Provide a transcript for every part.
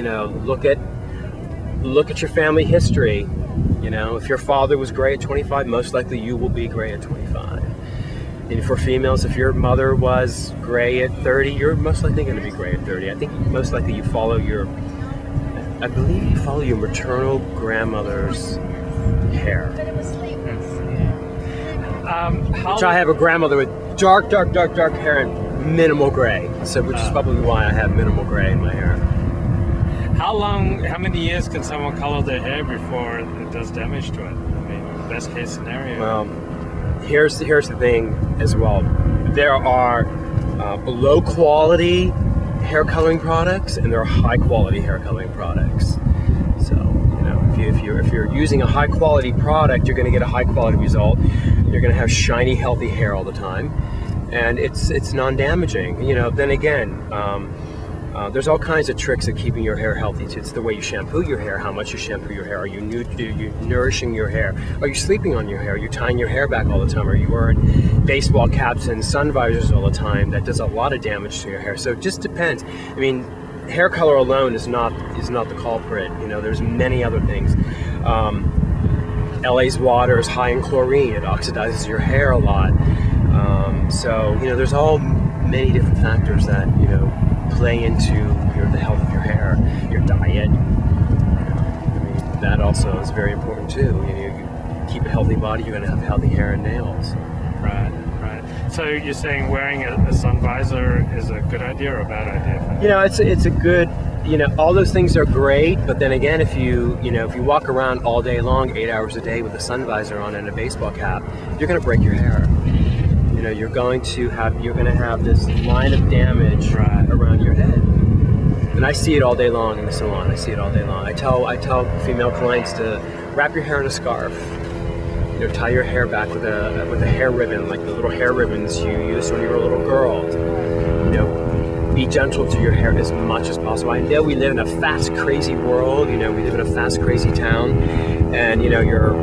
look at your family history. If your father was gray at 25, most likely you will be gray at 25. And for females, if your mother was gray at 30, you're most likely going to be gray at 30. I think most likely you follow your maternal grandmother's hair. Which I have a grandmother with dark hair and minimal gray. So, which is probably why I have minimal gray in my hair. How many years can someone color their hair before it does damage to it? I mean, best case scenario. Well, here's the thing as well. There are low quality hair coloring products and there are high quality hair coloring products. So, if you're using a high quality product, you're going to get a high quality result. You're going to have shiny, healthy hair all the time, and it's non-damaging. Then again, there's all kinds of tricks at keeping your hair healthy. It's the way you shampoo your hair, how much you shampoo your hair. Are you nourishing your hair? Are you sleeping on your hair? Are you tying your hair back all the time? Are you wearing baseball caps and sun visors all the time? That does a lot of damage to your hair. So it just depends. I mean, hair color alone is not the culprit. There's many other things. LA's water is high in chlorine. It oxidizes your hair a lot. So there's all many different factors that play into the health of your hair, your diet. That also is very important too. You keep a healthy body, you're going to have healthy hair and nails. Right. So you're saying wearing a sun visor is a good idea or a bad idea? It's a good. All those things are great, but then again, if you walk around all day long, 8 hours a day with a sun visor on and a baseball cap, you're going to break your hair. You're going to have this line of damage around your head. And I see it all day long in the salon. I see it all day long. I tell female clients to wrap your hair in a scarf. Tie your hair back with a hair ribbon, like the little hair ribbons you used when you were a little girl. Be gentle to your hair as much as possible. I know we live in a fast, crazy world. We live in a fast, crazy town, and you're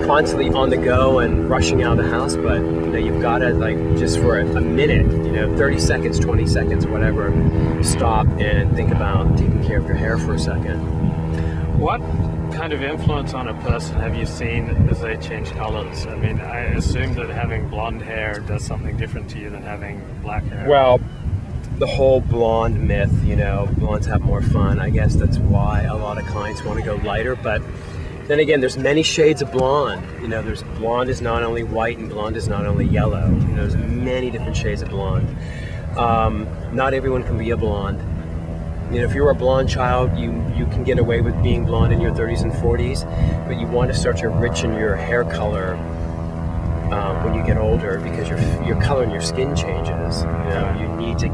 constantly on the go and rushing out of the house. But you've got to just for a minute, 30 seconds, 20 seconds, whatever, stop and think about taking care of your hair for a second. What kind of influence on a person have you seen as they change colors? I mean, I assume that having blonde hair does something different to you than having black hair. Well, the whole blonde myth, blondes have more fun. I guess that's why a lot of clients want to go lighter. But then again, there's many shades of blonde. There's blonde is not only white and blonde is not only yellow. There's many different shades of blonde. Not everyone can be a blonde. If you're a blonde child, you can get away with being blonde in your 30s and 40s, but you want to start to richen your hair color when you get older, because your color in your skin changes. You need to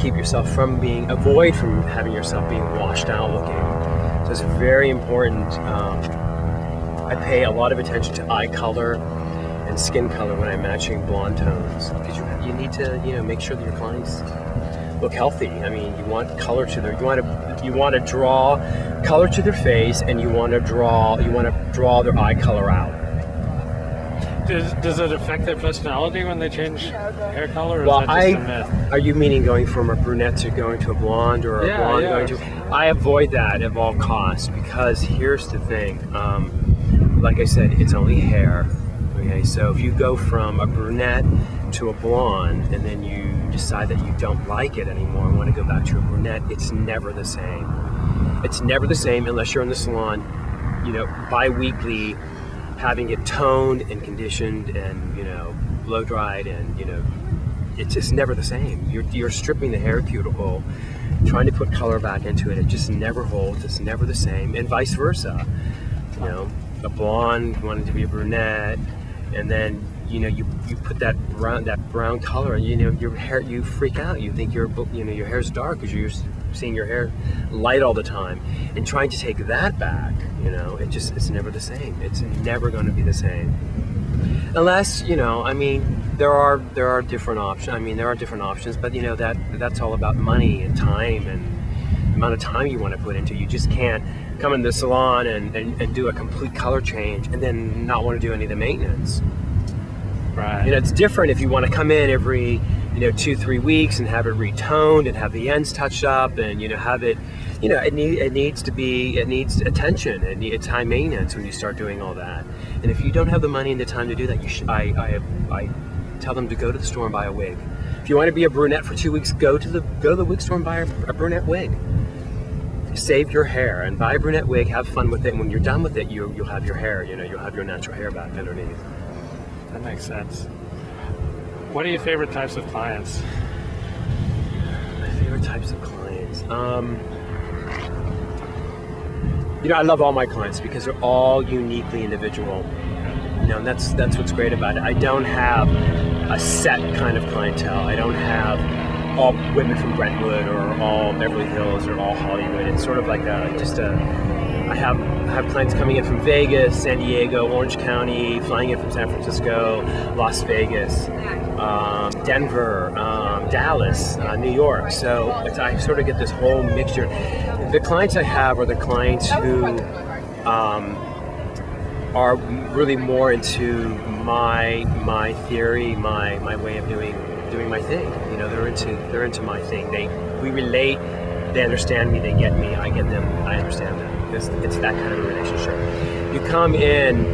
keep yourself from having yourself being washed out looking. So it's very important. I pay a lot of attention to eye color and skin color when I'm matching blonde tones, because you need to make sure that your clients look healthy. I mean, you want color to you want to draw color to their face, and you want to draw their eye color out. Does it affect their personality when they change hair color, or Well, is that just a myth? Are you meaning going from a brunette to going to a blonde, or a blonde going to... I avoid that at all costs, because here's the thing. Like I said, it's only hair. Okay, so if you go from a brunette to a blonde, and then you decide that you don't like it anymore and want to go back to a brunette, it's never the same. It's never the same unless you're in the salon, bi-weekly, having it toned and conditioned and blow dried, and it's just never the same. You're stripping the hair cuticle, trying to put color back into it. It just never holds. It's never the same, and vice versa. A blonde wanting to be a brunette, and then you put that brown color, and your hair, you freak out. You think your hair's dark because you're seeing your hair light all the time, and trying to take that back, it's never the same. It's never going to be the same, unless there are different options. There are different options, but that's all about money and time and the amount of time you want to put into it. You just can't come in the salon and do a complete color change and then not want to do any of the maintenance. Right. It's different if you want to come in every 2-3 weeks and have it retoned and have the ends touched up and have it it needs attention, and it's high maintenance when you start doing all that. And if you don't have the money and the time to do that, I tell them to go to the store and buy a wig. If you want to be a brunette for 2 weeks, go to the wig store and buy a brunette wig. Save your hair and buy a brunette wig. Have fun with it. And when you're done with it, you'll have your hair. You'll have your natural hair back underneath. That makes sense. What are your favorite types of clients? My favorite types of clients. I love all my clients because they're all uniquely individual. And that's what's great about it. I don't have a set kind of clientele. I don't have all women from Brentwood or all Beverly Hills or all Hollywood. It's sort of like I have clients coming in from Vegas, San Diego, Orange County, flying in from San Francisco, Las Vegas, Denver, Dallas, New York. So I sort of get this whole mixture. The clients I have are the clients who are really more into my theory, my way of doing my thing. They're into my thing. We relate. They understand me. They get me. I get them. I understand them. It's that kind of a relationship. You come in,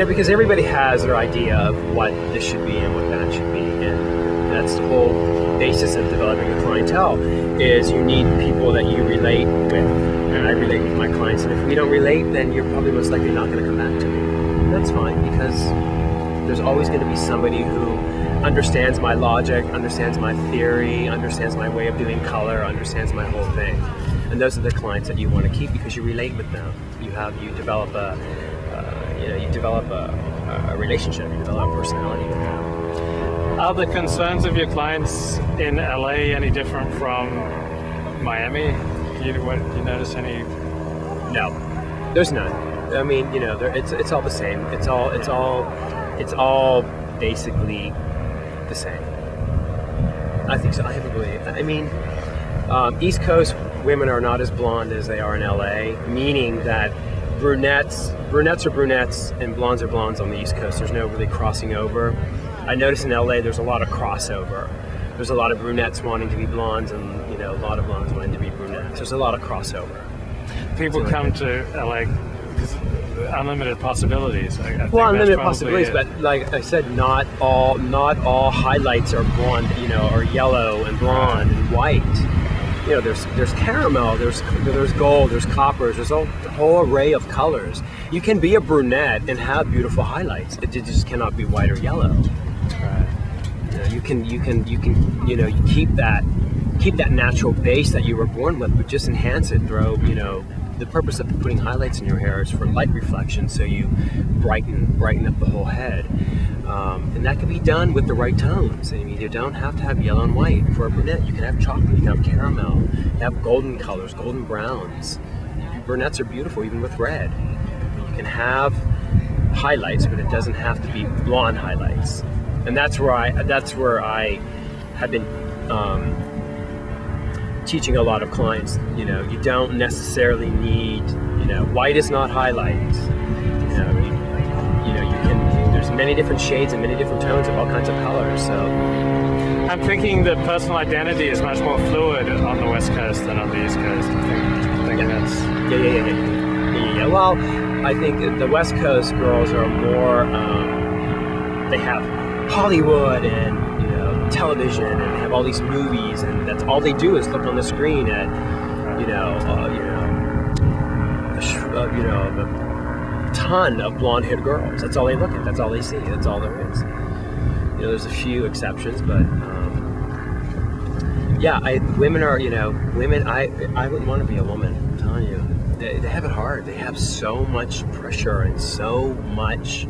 because everybody has their idea of what this should be and what that should be, and that's the whole basis of developing a clientele. Is you need people that you relate with, and I relate with my clients. And if we don't relate, then you're probably most likely not going to come back to me. And that's fine, because there's always going to be somebody who understands my logic, understands my theory, understands my way of doing color, understands my whole thing. And those are the clients that you want to keep because you relate with them. You develop a relationship, you develop a personality with them. Are the concerns of your clients in LA any different from Miami? Do you notice any? No, there's none. I mean, it's all the same. It's all basically the same. I think so. I haven't really. I mean, East Coast women are not as blonde as they are in LA, meaning that brunettes are brunettes and blondes are blondes on the East Coast. There's no really crossing over. I notice in LA there's a lot of crossover. There's a lot of brunettes wanting to be blondes and a lot of blondes wanting to be brunettes. There's a lot of crossover. People come to LA because unlimited possibilities. I think unlimited possibilities, but like I said, not all highlights are blonde, or yellow and blonde and white. There's caramel, there's gold, there's coppers, there's a whole array of colors. You can be a brunette and have beautiful highlights. It just cannot be white or yellow. Right. You keep that natural base that you were born with, but just enhance it. The purpose of putting highlights in your hair is for light reflection, so you brighten up the whole head. And that can be done with the right tones. I mean, you don't have to have yellow and white for a brunette. You can have chocolate, you can have caramel, you have golden colors, golden browns. Brunettes are beautiful even with red. You can have highlights, but it doesn't have to be blonde highlights. And that's where I have been teaching a lot of clients. You don't necessarily need, white is not highlights. There's many different shades and many different tones of all kinds of colors. So I'm thinking that personal identity is much more fluid on the West Coast than on the East Coast. I think that's... Yeah. Well, I think the West Coast girls are more, they have Hollywood and television and have all these movies, and that's all they do is look on the screen at a ton of blonde-haired girls. That's all they look at. That's all they see. That's all there is. There's a few exceptions, but women are women. I wouldn't want to be a woman. I'm telling you, they have it hard. They have so much pressure and so much.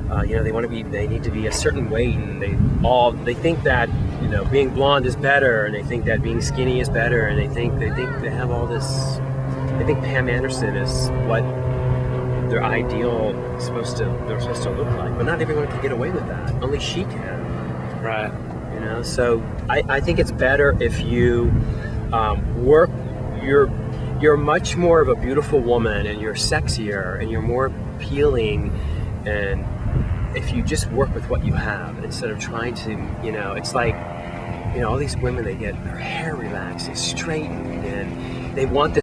They need to be a certain weight, and they think that being blonde is better, and they think that being skinny is better, and they think they have all this. They think Pam Anderson is what their ideal they're supposed to look like, but not everyone can get away with that. Only she can. Right. So I think it's better if you work. You're much more of a beautiful woman, and you're sexier, and you're more appealing, and if you just work with what you have instead of trying to, it's like, all these women, they get their hair relaxed and straightened, and they want this